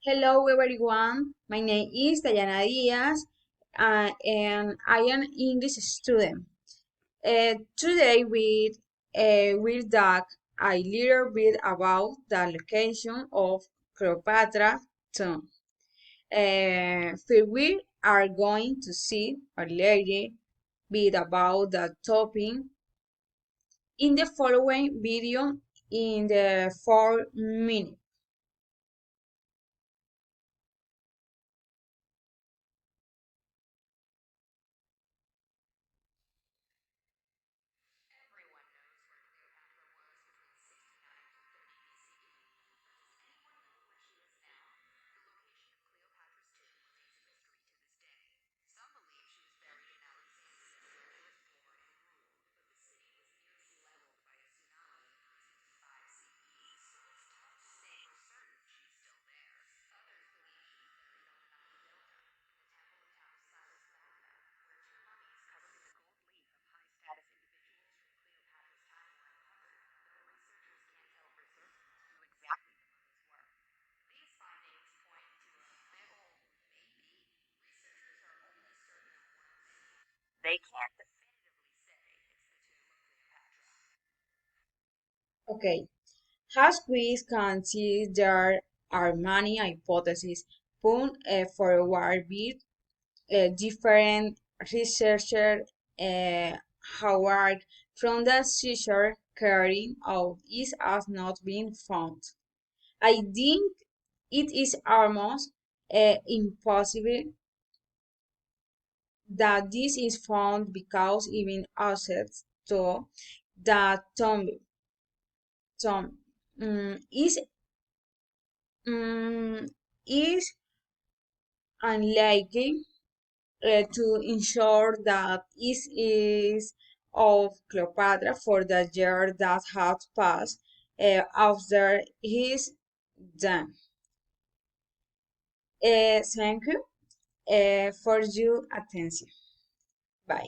Hello everyone, my name is Dayana Diaz and I am English student. Today we'll talk a little bit about the location of Cleopatra tomb. First we are going to see a little bit about the topic in the following video in the 4 minutes. Okay. As we can see, there are many hypotheses put forward with different researchers, however, from the seizure carrying out is has not been found. I think it is almost impossible that this is found because even assets to the tomb is mm, is unlikely to ensure that it is of Cleopatra for the year that had passed after his death. Thank you for your attention. Bye.